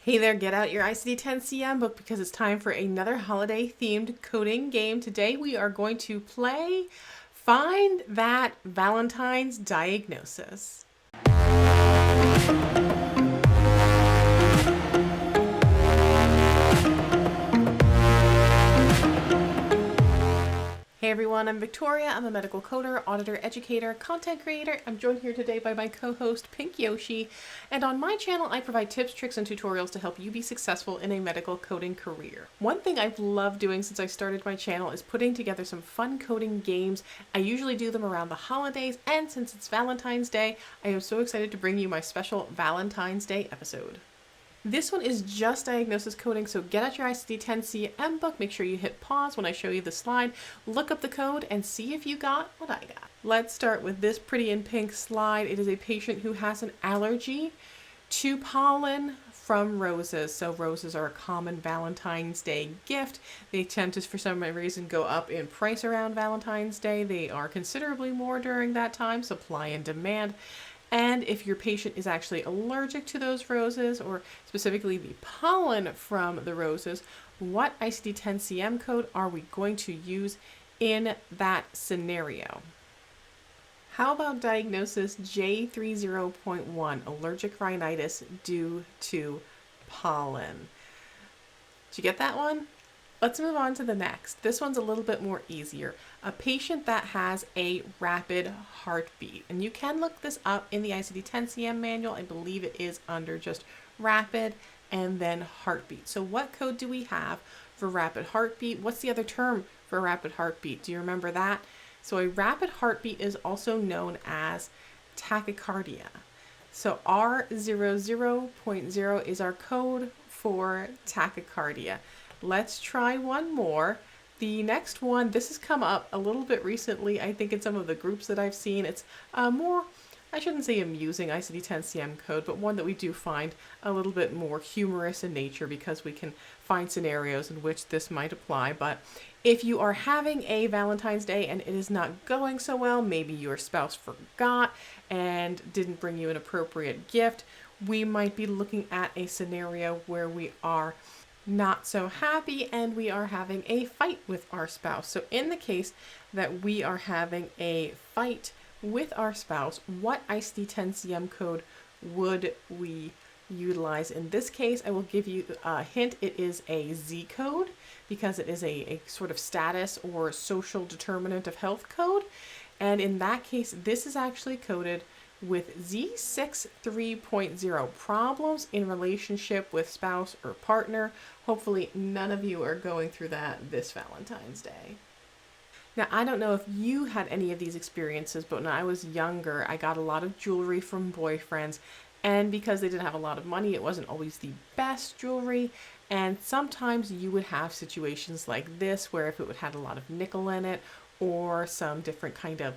Hey there, get out your ICD-10-CM book because it's time for another holiday-themed coding game. Today we are going to play Find That Valentine's Diagnosis. Hey everyone, I'm Victoria. I'm a medical coder, auditor, educator, content creator. I'm joined here today by my co-host Pink Yoshi, and on my channel I provide tips, tricks, and tutorials to help you be successful in a medical coding career. One thing I've loved doing since I started my channel is putting together some fun coding games. I usually do them around the holidays, and since it's Valentine's Day, I am so excited to bring you my special Valentine's Day episode. This one is just diagnosis coding, so get out your ICD-10-CM book, make sure you hit pause when I show you the slide, look up the code, and see if you got what I got. Let's start with this pretty in pink slide. It is a patient who has an allergy to pollen from roses. So roses are a common Valentine's Day gift. They tend to, for some reason, go up in price around Valentine's Day. They are considerably more during that time, supply and demand. And if your patient is actually allergic to those roses, or specifically the pollen from the roses, what ICD-10-CM code are we going to use in that scenario? How about diagnosis J30.1, allergic rhinitis due to pollen? Did you get that one? Let's move on to the next. This one's a little bit more easier. A patient that has a rapid heartbeat. And you can look this up in the ICD-10-CM manual. I believe it is under just rapid and then heartbeat. So what code do we have for rapid heartbeat? What's the other term for rapid heartbeat? Do you remember that? So a rapid heartbeat is also known as tachycardia. So R00.0 is our code for tachycardia. Let's try one more. The next one, this has come up a little bit recently, I think in some of the groups that I've seen. It's more, I shouldn't say amusing ICD-10-CM code, but one that we do find a little bit more humorous in nature because we can find scenarios in which this might apply. But if you are having a Valentine's Day and it is not going so well, maybe your spouse forgot and didn't bring you an appropriate gift, we might be looking at a scenario where we are not so happy and we are having a fight with our spouse. So in the case that we are having a fight with our spouse, what ICD-10-CM code would we utilize? In this case, I will give you a hint. It is a Z code because it is a sort of status or social determinant of health code. And in that case, this is actually coded with Z63.0, problems in relationship with spouse or partner. Hopefully none of you are going through that this Valentine's Day. Now, I don't know if you had any of these experiences, but when I was younger, I got a lot of jewelry from boyfriends, and because they didn't have a lot of money, it wasn't always the best jewelry. And sometimes you would have situations like this where if it would had a lot of nickel in it or some different kind of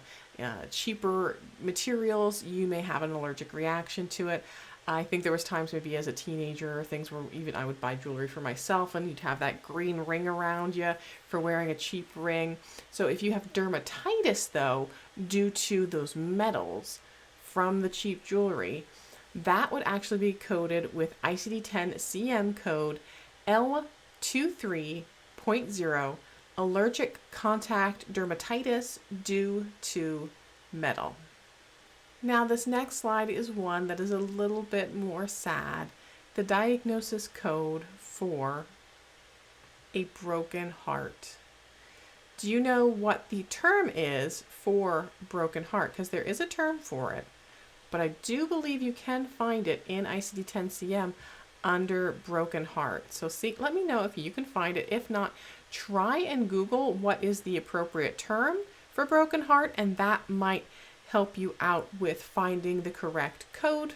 cheaper materials, you may have an allergic reaction to it. I think there was times maybe as a teenager, things where even I would buy jewelry for myself and you'd have that green ring around you for wearing a cheap ring. So if you have dermatitis though, due to those metals from the cheap jewelry, that would actually be coded with ICD-10-CM code L23.0, allergic contact dermatitis due to metal. Now this next slide is one that is a little bit more sad. The diagnosis code for a broken heart. Do you know what the term is for broken heart? Because there is a term for it, but I do believe you can find it in ICD-10-CM under broken heart. So see, let me know if you can find it. If not, try and Google what is the appropriate term for broken heart, and that might help you out with finding the correct code.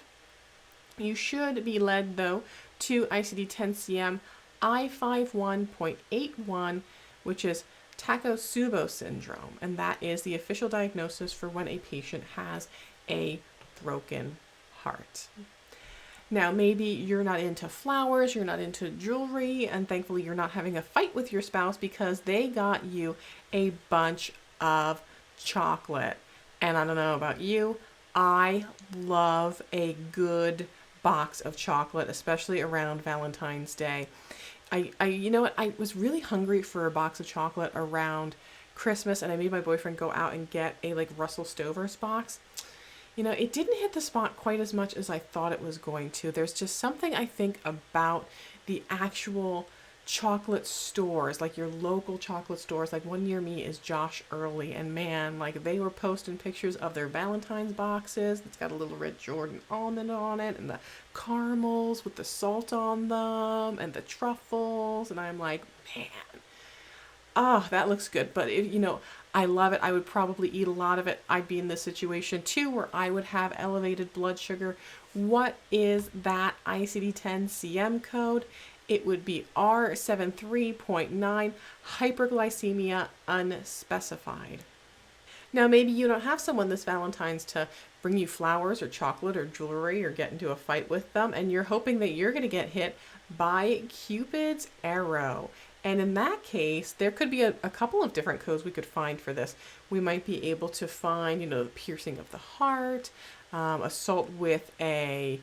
You should be led though to ICD-10-CM I51.81, which is Tachosubo Syndrome, and that is the official diagnosis for when a patient has a broken heart. Now, maybe you're not into flowers, you're not into jewelry, and thankfully you're not having a fight with your spouse because they got you a bunch of chocolate. And I don't know about you, I love a good box of chocolate, especially around Valentine's Day. You know what? I was really hungry for a box of chocolate around Christmas, and I made my boyfriend go out and get a like Russell Stover's box. You know, it didn't hit the spot quite as much as I thought it was going to. There's just something I think about the actual chocolate stores, like your local chocolate stores. Like one near me is Josh Early, and man, like they were posting pictures of their Valentine's boxes. It's got a little red Jordan almond on it, and the caramels with the salt on them, and the truffles, and I'm like, man, oh, that looks good. But if, you know, I love it. I would probably eat a lot of it. I'd be in this situation too where I would have elevated blood sugar. What is that ICD-10-CM code? It would be R73.9, hyperglycemia unspecified. Now, maybe you don't have someone this Valentine's to bring you flowers or chocolate or jewelry or get into a fight with them, and you're hoping that you're going to get hit by Cupid's arrow. And in that case, there could be a couple of different codes we could find for this. We might be able to find, you know, the piercing of the heart, assault with a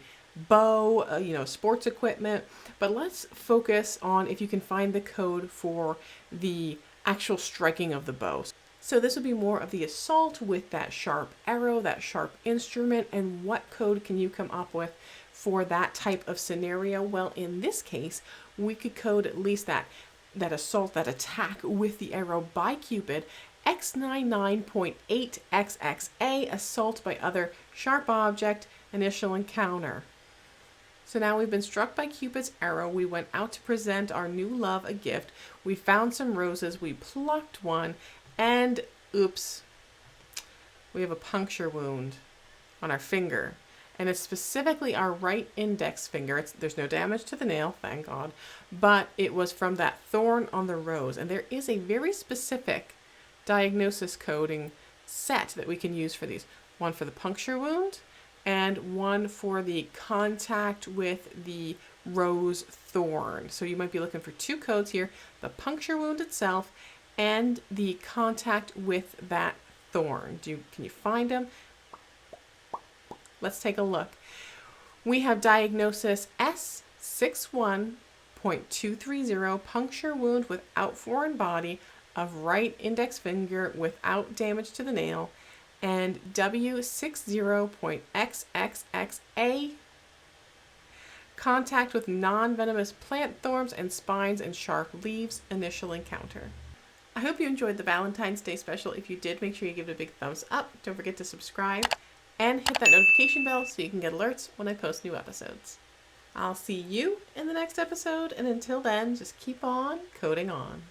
bow, you know, sports equipment. But let's focus on if you can find the code for the actual striking of the bow. So this would be more of the assault with that sharp arrow, that sharp instrument, and what code can you come up with for that type of scenario? Well, in this case, we could code at least that assault, that attack with the arrow by Cupid, X99.8XXA, assault by other sharp object, initial encounter. So now we've been struck by Cupid's arrow. We went out to present our new love a gift. We found some roses. We plucked one, and oops, we have a puncture wound on our finger. And it's specifically our right index finger. There's no damage to the nail, thank God, but it was from that thorn on the rose. And there is a very specific diagnosis coding set that we can use for these. One for the puncture wound and one for the contact with the rose thorn. So you might be looking for two codes here, the puncture wound itself and the contact with that thorn. Can you find them? Let's take a look. We have diagnosis S61.230, puncture wound without foreign body of right index finger without damage to the nail, and W60.XXXA, contact with non-venomous plant thorns and spines and sharp leaves, initial encounter. I hope you enjoyed the Valentine's Day special. If you did, make sure you give it a big thumbs up. Don't forget to subscribe and hit that notification bell so you can get alerts when I post new episodes. I'll see you in the next episode, and until then, just keep on coding on.